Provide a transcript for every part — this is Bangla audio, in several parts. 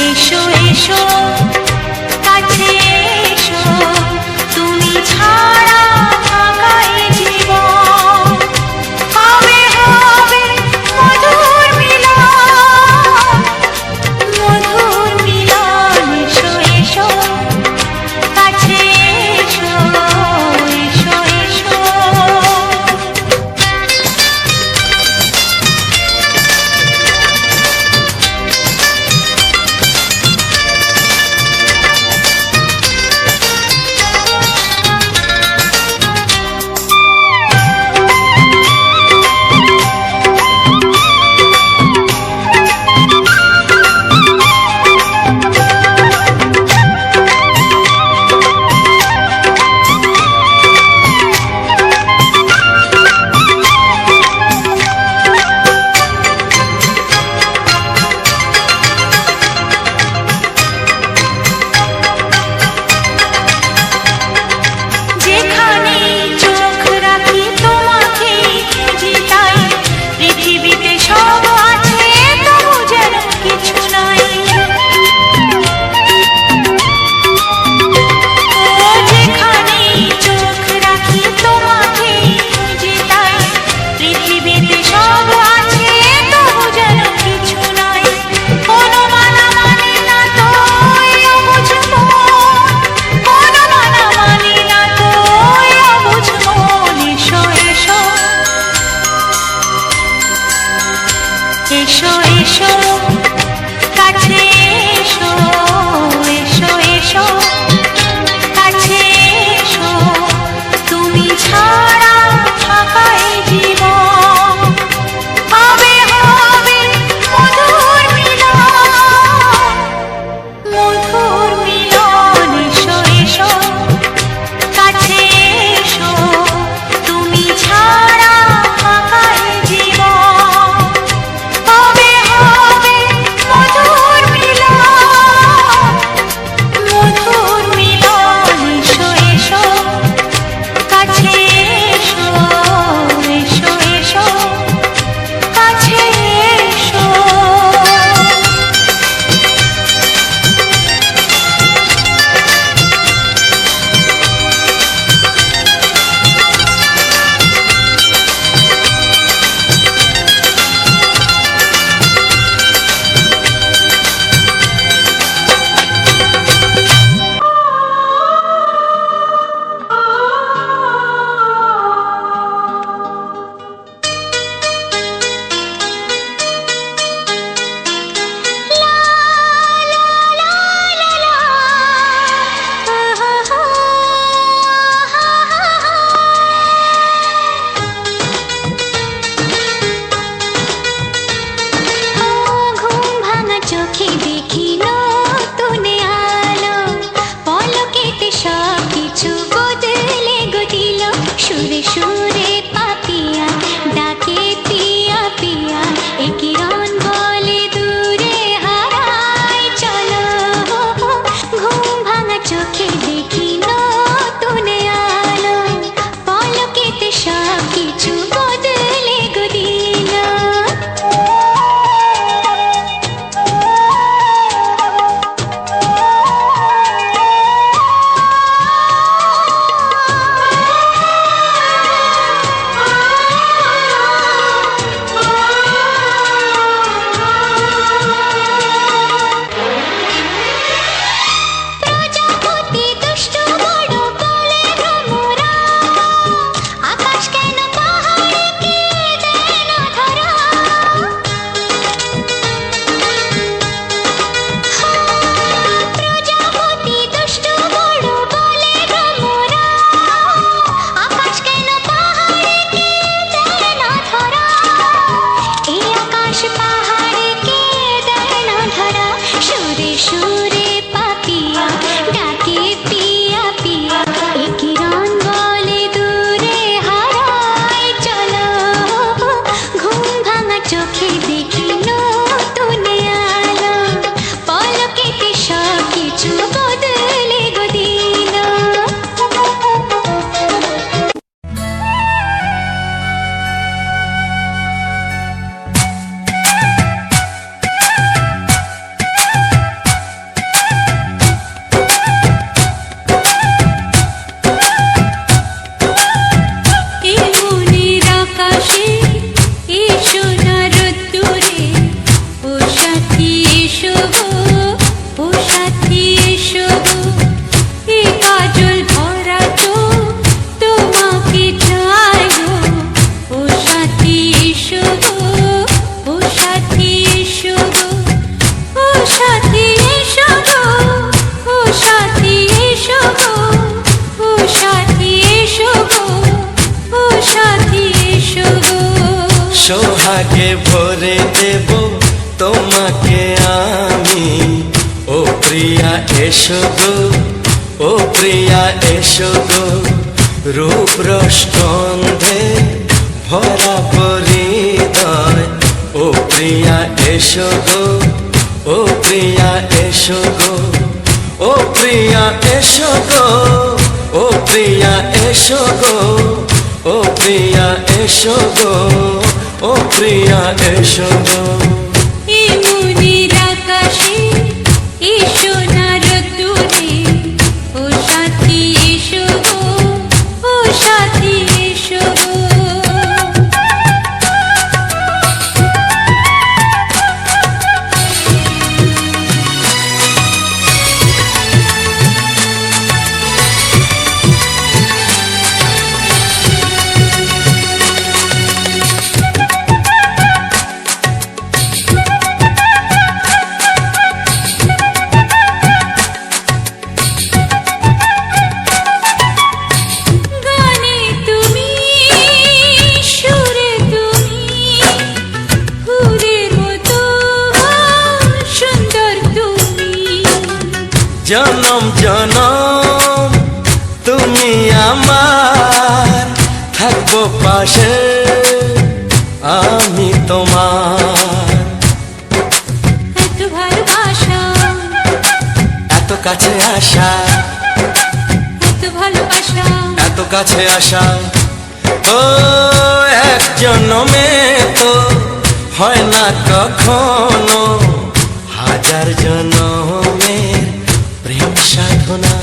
এসো এসো কাছে এসো, তুমি ছাড়া ফাঁকা এ জীবন। হবে হবে মধুর মিলন, মধুর মিলন। এসো এসো কাছে এসো, এসো এসো। এসো এসো কাছে এসো, এসো এসো কাছে এসো, তুমি ছাড়া ফাঁকা এ জীবন। হবে হবে মধুর মিলন, মধুর মিলন। এসো এসো কাছে এসো, তুমি ছাড়া ফাঁকা এ জীবন। হবে হবে মধুর মিলন, মধুর মিলন। এসো এসো কাছে এসো, এসো এসো কাছে এসো। চোখে দেখি নতুন আলো, পলকেতে সব কিছু বদলে গো দিল। সুরে সুরে পাপিয়া ডাকে পিয়া পিয়া, এ কিরণ বলে দূরে হারায় চলো। ঘুম ভাঙা চোখে দেখি নতুন আলো, পলকেতে সব কিছু বদলে গো দিল। প্রজাপতি দুষ্ট বড় বলে ভ্রমরা, আকাশ কেন পাহাড়কে দেয় না ধরা। প্রজাপতি দুষ্ট বড় বলে ভ্রমরা, আকাশ কেন পাহাড়কে দেয় না ধরা। এই আকাশ পাহাড়কে দেয় না ধরা। সুরে সুরে পাপিয়া ডাকে পিয়া পিয়া, এ কিরণ বলে দূরে হারায় চলো। ঘুম ভাঙা চোখে দেখি নতুন আলো, পলকেতে সব কিছু বদলে গো দিল। ভরে দেব তোমাকে আমি। ও প্রিয়া এসো গো, ও প্রিয়া এসো গো, রূপ রসগন্ধে ভরা পরিদয়। ও প্রিয়া এসো গো, ও প্রিয়া এসো গো, ও প্রিয়া এসো গো, ও প্রিয়া এসো গো, ও প্রিয়া এসো গো, ও প্রিয়া এসো গো। এই মনের আকাশে এসো না রোদ্দুরে, ও সাথী এসো গো, ও সাথী এসো গো। গানে তুমি, সুরে তুমি, ফুলের মতো সুন্দর তুমি। জনম জনম তুমি আমার, থাকবো পাশে আমি তোমার। এত ভালোবাসা, এত কাছে আসা, এত ভালোবাসা, এত কাছে আসা, ও এক জন্মে তো হয় না কখনো, হাজার জন্মের প্রেম সাধনা।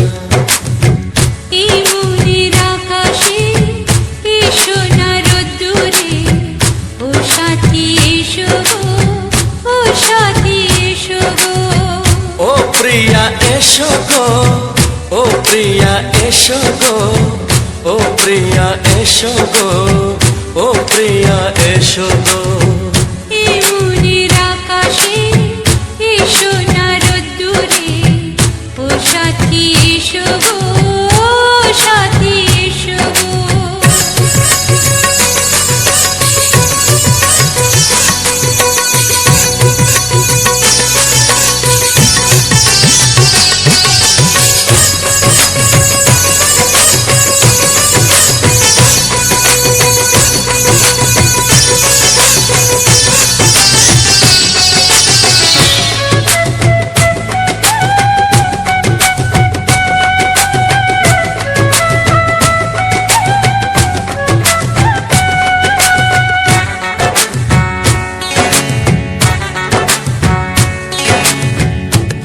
এই মনের আকাশে এসো না রোদ্দুরে, ও সাথী এসো গো, ও সাথী এসো গো। ও প্রিয়া এসো গো, ও প্রিয়া এসো গো, ও প্রিয়া এসো গো, ও প্রিয়া এসো গো। এই মনের আকাশে এসো না রোদ্দুরে, ও সাথী এসো গো, ও সাথী এসো গো।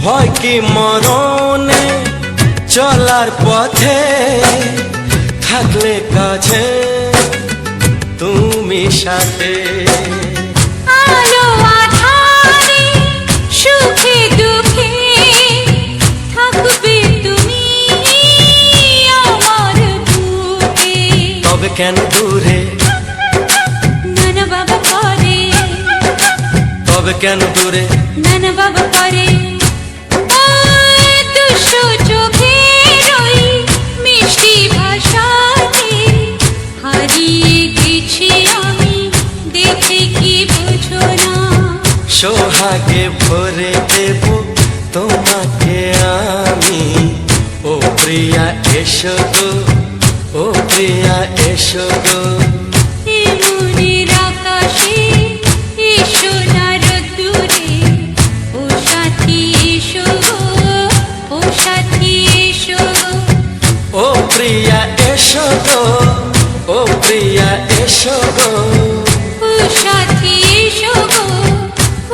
ভয় কি মরণে চলার পথে, থাকলে কাছে তুমি সাথে। আলো আঁধারে, সুখে দুঃখে, থাকবে তুমি আমার বুকে। তবে কেন দূরে, নানা বাবা করে, তবে কেন দূরে, নানা বাবা করে। ওই দুশো চোখের ওই মিষ্টি ভাষাতে হারিয়ে গেছি আমি, দেখে কি বোঝো না। সোহাগে ভরে দেব তোমাকে আমি। ও প্রিয়া এসো গো, ও প্রিয়া এসো গো। এই মনের আকাশে এসো না রোদ্দুরে, ও সাথী এসো গো, ও সাথী এসো গো। ও প্রিয়া এসো গো, ও প্রিয়া এসো গো। ও সাথী এসো গো,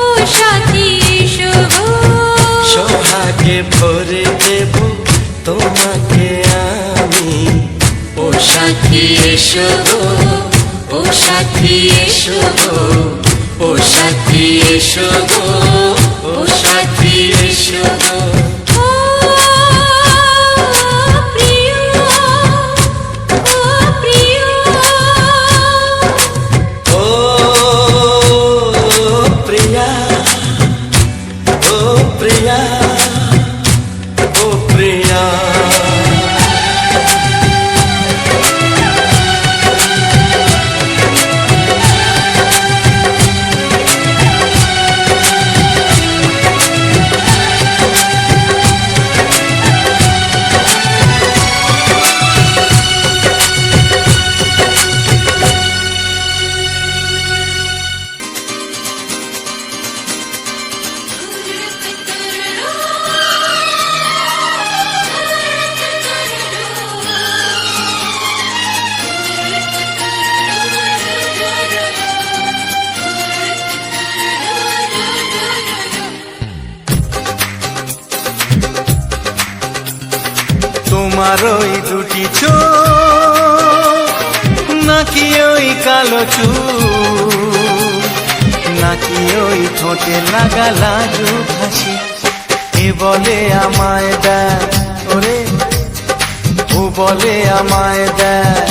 ও সাথী এসো গো। সোহাগে ভরে দেব তোমাকে আমি। ও সাথী এসো গো, ও সাথী এসো গো, ও সাথী এসো গো, ও সাথী এসো গো। ও প্রিয়, ও প্রিয়, ও প্রিয়া, ও প্রিয়া, ও প্রিয়া। তোমার ওই দুটি চোখ নাকি ওই কালো চুল নাকি ওই ঠোঁটে লাগা লাজুক হাসি এ বলে আমায় দেয় ওরে ও বলে আমায় দেয়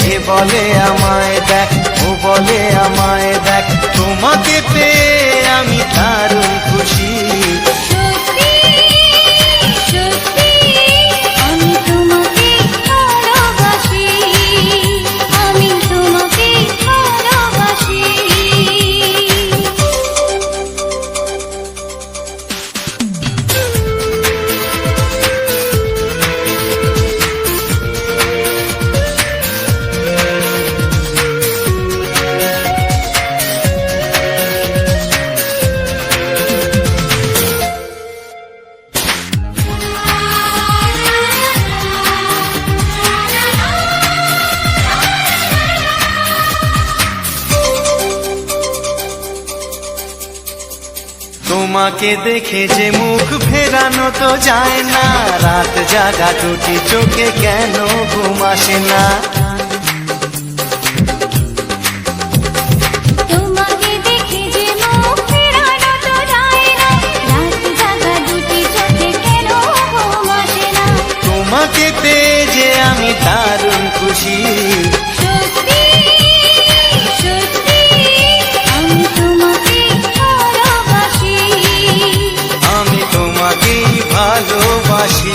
এ বলে আমায় দেখ ও বলে আমায় দেখ তোমাকে পেয়ে আমি দারুণ খুশি সত্যি সত্যি আমি তোমাকে ভালোবাসি আমি তোমাকে ভালোবাসি তোমাকে দেখে যে মুখ ফেরানো তো যায় না রাত জাগা দুটি চোখে কেন ঘুম আসে না তোমাকে দেখে যে মুখ ফেরানো তো যায় না রাত জাগা দুটি চোখে কেন ঘুম আসে না তোমাকে পেয়ে যে আমি দারুণ খুশি সত্যি সত্যি আমি তোমাকে ভালোবাসি আমি তোমাকেই ভালোবাসি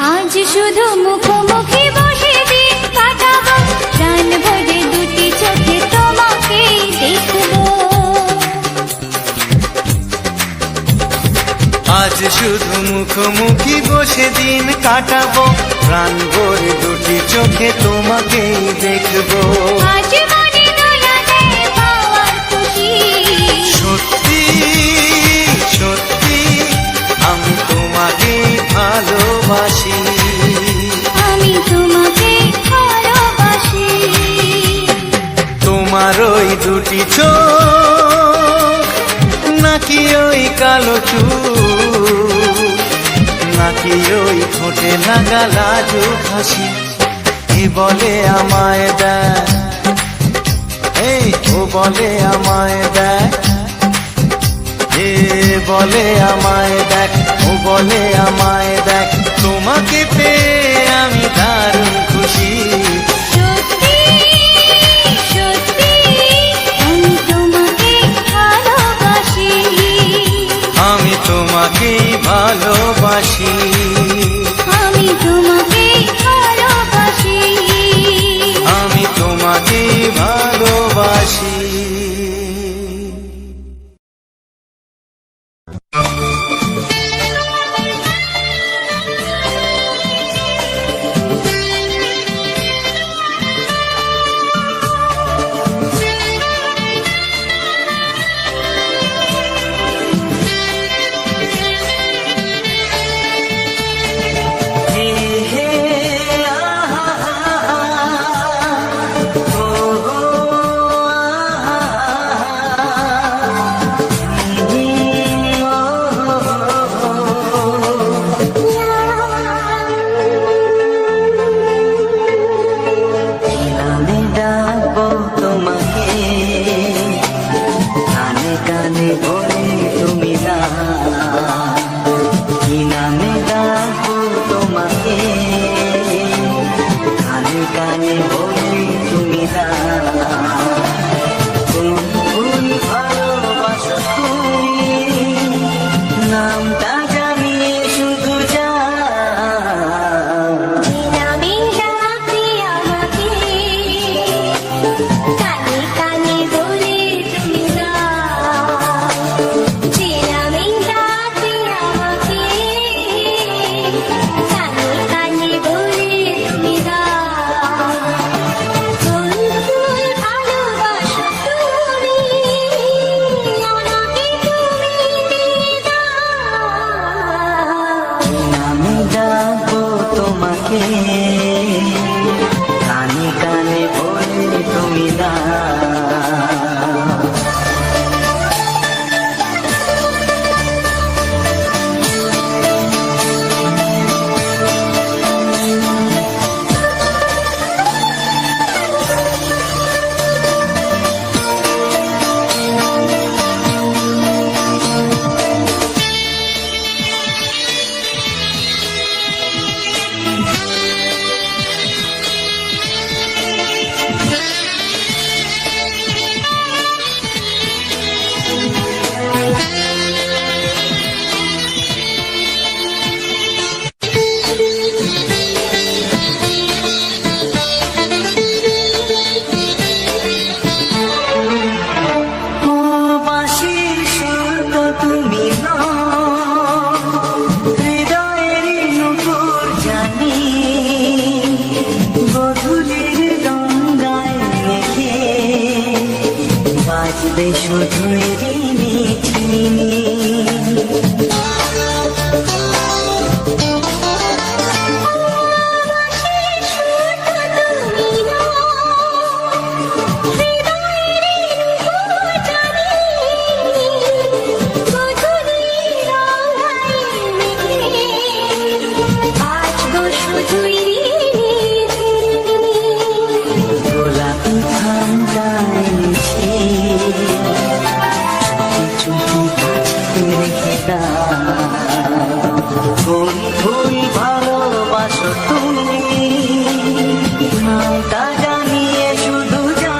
আজ শুধু মুখোমুখি বসে দিন কাটাবো প্রাণ ভরে দুটি চোখে তোমাকেই দেখবো আজ শুধু মুখোমুখি বসে দিন কাটাবো প্রাণ ভরে দুটি চোখে তোমাকেই দেখবো আজ মনে দোলা দেয় পাওয়ার খুশি সত্যি সত্যি আমি তোমাকেই ভালোবাসি আমি তোমাকে ভালোবাসি তোমার ওই দুটি চোখ নাকি ওই কালো চুল নাকি ওই ঠোঁটে লাগা লাজুক হাসি এ বলে আমায় দেয় এই ও বলে আমায় দেয় এ বলে আমায় দেখ ও বলে আমায় দেখ তোমাকে পেয়ে আমি দারুণ খুশি সত্যি সত্যি আমি তোমাকে ভালোবাসি আমি তোমাকেই ভালোবাসি আমি তোমাকে ভালোবাসি আমি তোমাকেই ভালোবাসি ধরে নিয়েছিনি। গোলাপি ঠান্ডা এনেছে, চুপি কাছে রেখে দাও। কোন ফুল ভালোবাসো তুমি, নামটা জানিয়ে শুধু যাও।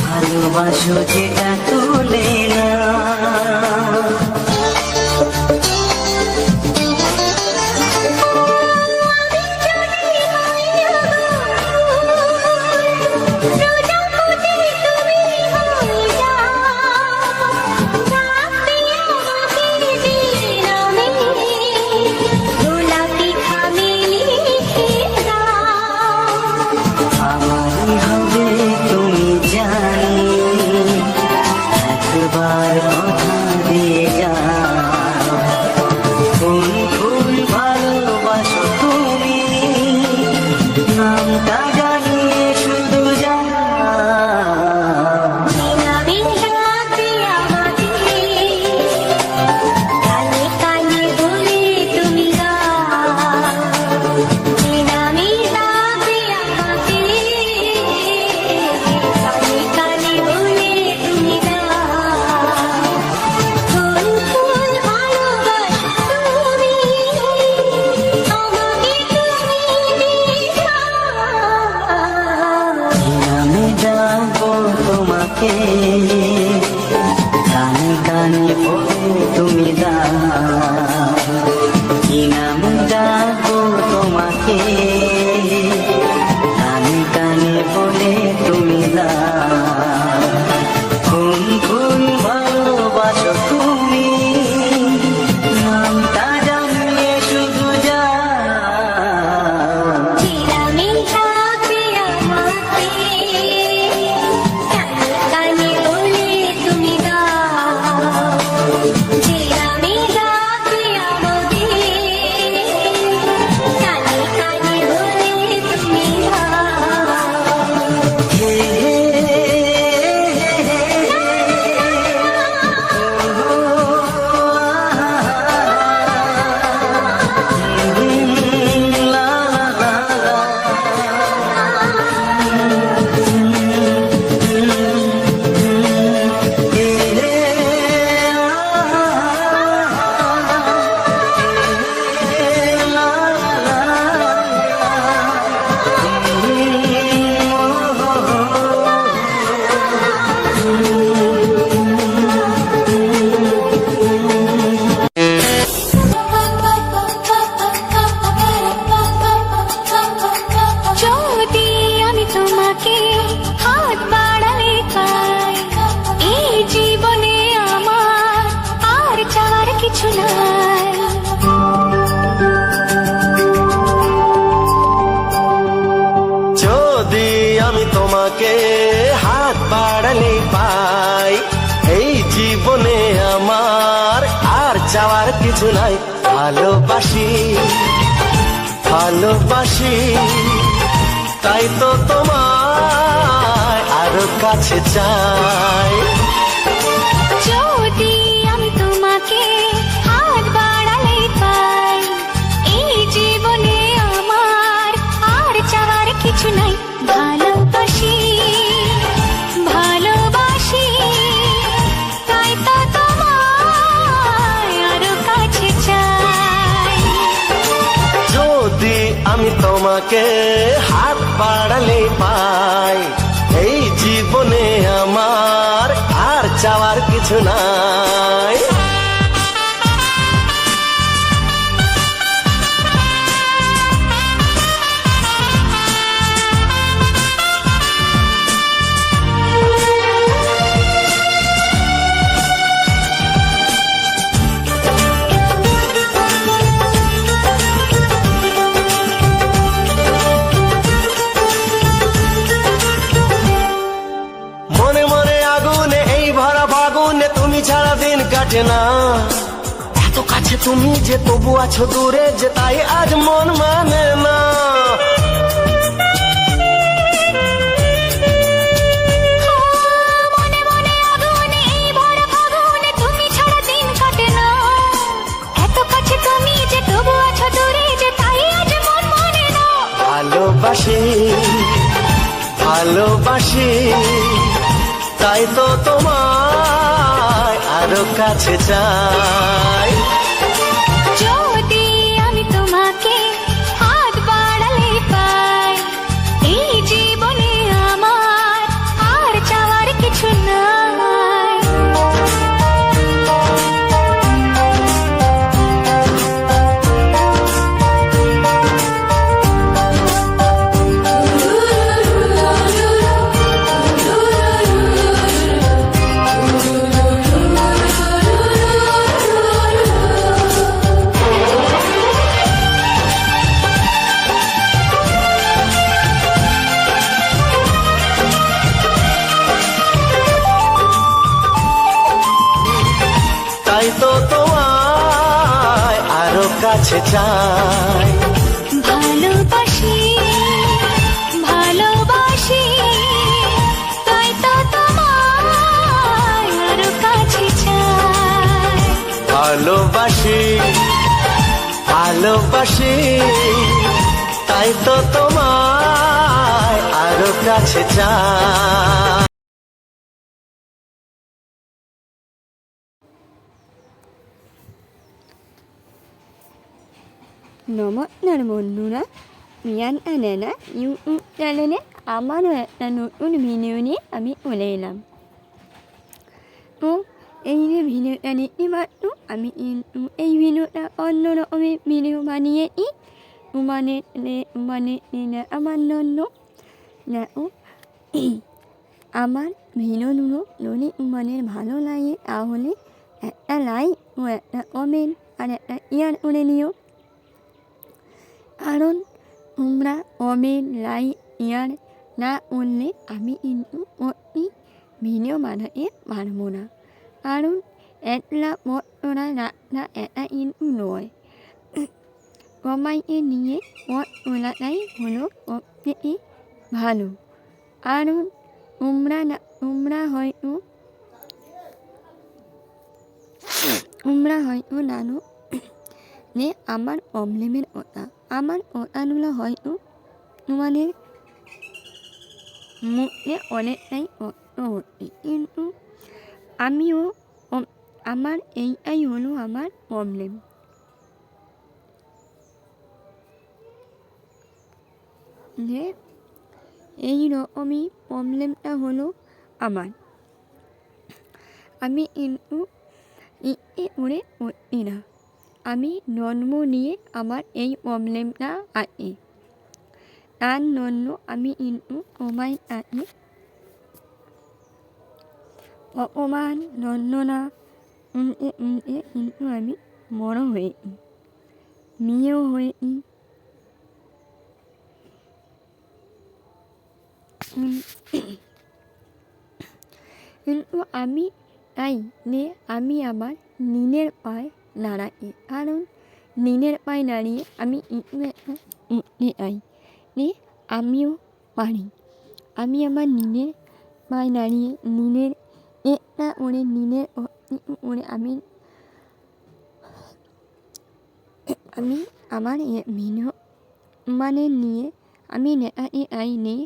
ভালোবাসো যেটা তুলে না, আমারই হবে তুমি জানি, একবার কথা দিয়ে যাও। কোন ফুল ভালোবাসো তুমি, নামটা জানিয়ে শুধু যাও। নামে যাবো তোমাকে, কানে কানে বলে তুমি দাও। কি নামে যাবো তোমাকে, কানে কানে বলে তুমি দাও। কোন ফুল ভালোবাসো তুমি, নামটা জানিয়ে শুধু যাও। যদি আমি তোমাকে হাত বাড়ালে পাই, এই জীবনে আমার আর চাওয়ার কিছু নাই। যদি আমি তোমাকে হাত বাড়ালে পাই, এই জীবনে আমার আর চাওয়ার কিছু নাই। ভালোবাসি ভালোবাসি, তাই তো তোমায় আরো কাছে চাই। আমি তোমাকে হাত বাড়ালে পাই এই জীবনে আমার আর চাওয়ার কিছু নাই মনে মনে আগুনে এই ভরা ফাগুনে তুমি ছাড়া দিন কাটে না এত কাছে তুমি যে তবু আছো দূরে যে তাই আজ মন মানে না মনে মনে আগুনে এই ভরা ফাগুনে তুমি ছাড়া দিন কাটে না এত কাছে তুমি যে তবু আছো দূরে যে তাই আজ মন মানে না ভালোবাসি ভালোবাসি তাই তো তোমায় আরো কাছে চাই যদি আমি তোমাকে হাত বাড়ালে পাই এই জীবনে আমার আর চাওয়ার কিছু নাই তাই তো তোমায় আরো কাছে চাই ভালোবাসি ভালোবাসি তাই তো তোমায় আরো কাছে চাই ভালোবাসি ভালোবাসি তাই তো তোমায় আরো কাছে চাই নমস্কার বন্ধুরা মিয়ান আনানা ইউটিউব চ্যানেলে আমারও একটা নতুন ভিডিও নিয়ে আমি চলে এলাম তো এই যে ভিডিওটা দেখতে পাচ্ছ আমি কিন্তু এই ভিডিওটা অন্য রকমের ভিডিও বানিয়েছি আমার জন্য দেখো আমার ভিডিওগুলো যদি তোমাদের ভালো লাগে তাহলে একটা লাইক ও একটা কমেন্ট আর একটা শেয়ার করে নিও কারণ তোমরা কমেন্ট লাইক শেয়ার না করলে আমি কিন্তু প্রতি ভিডিও বানাতে পারবো না কারণ একলা পড়া রাখা এটা কিন্তু নয় সবাইকে নিয়ে পথ তোলাটাই হলো সবথেকে ভালো কারণ তোমরা হয়তো জানো যে আমার প্রবলেমের কথা আমার কথাগুলো হয়তো তোমাদের মুখে অনেকটাই কষ্ট হচ্ছে কিন্তু আমিও আমার এইটাই হলো আমার প্রবলেম যে এই রকমই প্রবলেমটা হলো আমার আমি কিন্তু ইচ্ছে করে করছি না আমি জন্ম নিয়ে আমার এই প্রবলেমটা আছে তার জন্য আমি কিন্তু সবাই আছে অপমান যন্ত্রণা কিন্তু আমি বড় হয়েছি মেয়েও হয়েছি কিন্তু আমি তাই যে আমি আমার নিজের পায়ে দাঁড়াই কারণ নিজের পায়ে দাঁড়িয়ে আমি উঠতে চাই যে আমিও পারি আমি আমার নিজের পায়ে দাঁড়িয়ে নিজের একটা করে নিজের করে আমি আমার ভিডিও নিয়ে আমি নেতাকে চাই নিয়ে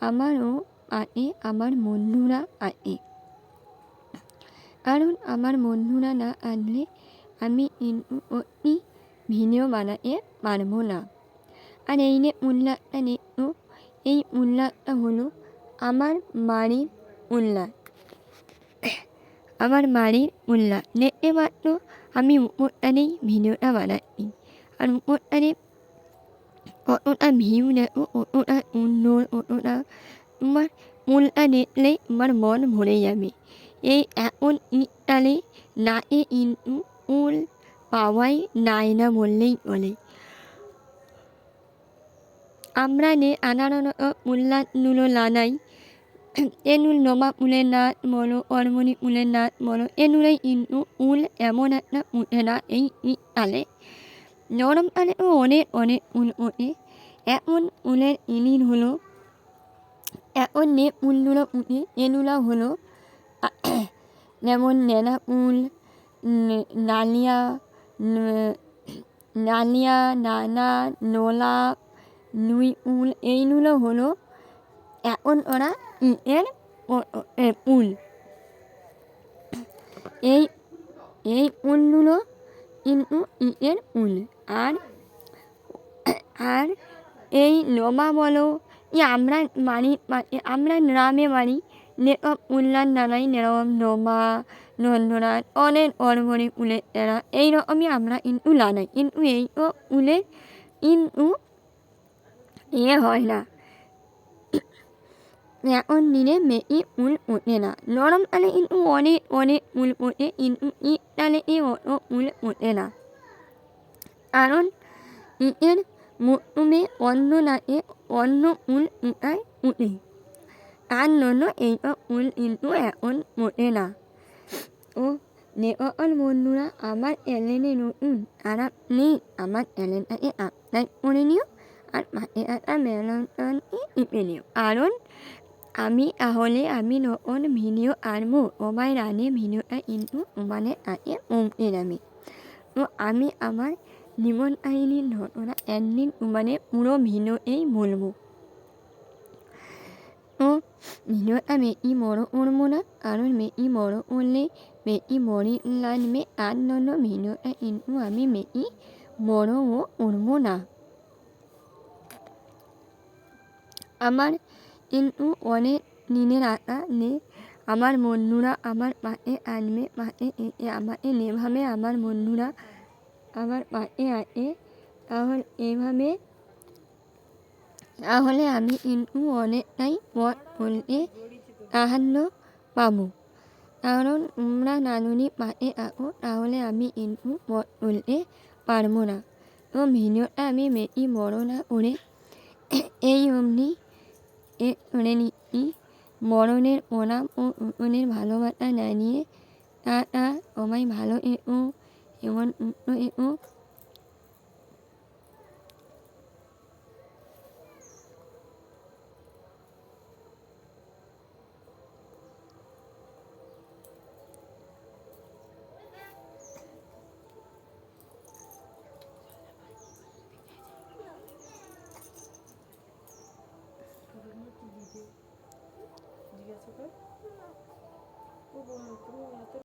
আমারও আছে আমার বন্ধুরা আছে কারণ আমার বন্ধুরা না আসলে আমি কিন্তু প্রতি ভিডিও বানাতে পারবো না আর এই নে উল্লাসটা নে তো এই উল্লাসটা হলো আমার বাড়ির উল্লাস, আমার বাড়ির উল্লাস। দেখতে পাচ্ছ আমি উপরটানেই ভিডিওটা বানাচ্ছি, আর উপরটানে কতটা ভিউ দেখো, কতটা সুন্দর, কতটা তোমার উলটা দেখলেই আমার মন ভরে যাবে। এই এখন শীতকালে নাকে কিন্তু উল পাওয়াই যায় না বললেই চলে। আমরা সাধারণত উল্লাসগুলো লাগাই, এনুল নমা উলের নাচ বলো, অরমনি উলের নাচ বলো, এনুলেই কিন্তু উল এমন একটা উঠে না এই শীতকালে। গরমকালে তো অনেক অনেক উল ওঠে। এখন উলের ইনির হলো, এখন যে উলগুলো উঠে এগুলো হলো যেমন নেনা উল, নালিয়া, নালিয়া, নানা, নোলা, নুই উল, এইগুলো হলো এখন ওরা ইটের উল। এই এই উলগুলো কিন্তু ইটের উল। আর আর এই লোমা বলো, আমরা বাড়ির পাশে, আমরা গ্রামে বাড়ি, যেসব উল্লাস লাগাই যেরকম লোমা, নন্দরাজ, অনেক বড় বড় উলের চারা, এইরকমই আমরা কিন্তু লাগাই, কিন্তু এইসব উলের কিন্তু হয় না, এখন দিনে বেশি উল ওঠে না। গরমকালে কিন্তু অনেক অনেক উল ওঠে, কিন্তু শীতকালে অত উল ওঠে না, কারণ শীতের মৌসুমে অন্য নাকে অন্য উল উঠায় উঠে, তার জন্য এইসব উল কিন্তু এখন ওঠে না। ও যে সকল বন্ধুরা আমার চ্যানেলে নতুন, তারা প্লিজ আমার চ্যানেলটাকে সাবস্ক্রাইব করে নিও, আর পাশে থাকা বেল আইকনটি টিপে নিও, কারণ আমি যখন ভিডিও আনবো সবাই আগে ভিডিওটা কিন্তু তোমাদের কাছে পৌঁছে যাবে। তো আমি আমার জীবন কাহিনীর ঘটনা একদিন তোমাদের পুরো ভিডিওতেই বলবো। তো ভিডিওটা বেশি বড় করবো না, কারণ বেশি বড় করলে বেশি বড়ি লাগবে, তার জন্য ভিডিওটা কিন্তু আমি বেশি বড়ও করবো না। আমার কিন্তু অনেক দিনের আশা যে আমার বন্ধুরা আমার পাশে আসবে, পাশে এসে আমাকে যেভাবে আমার বন্ধুরা আমার পাশে আসে, তাহলে আমি কিন্তু অনেকটাই পথ চলতে সাহায্য পাবো, কারণ তোমরা না যদি পাশে থাকো তাহলে আমি কিন্তু পথ চলতে পারবো না। তো ভিডিওটা আমি বেশি বড় না করে এই অবধি করে নিচ্ছি। বড়দের প্রণাম ও ছোটদের ভালোবাসা জানিয়ে টাটা, সবাই ভালো থেকো এবং সুস্থ থেকো।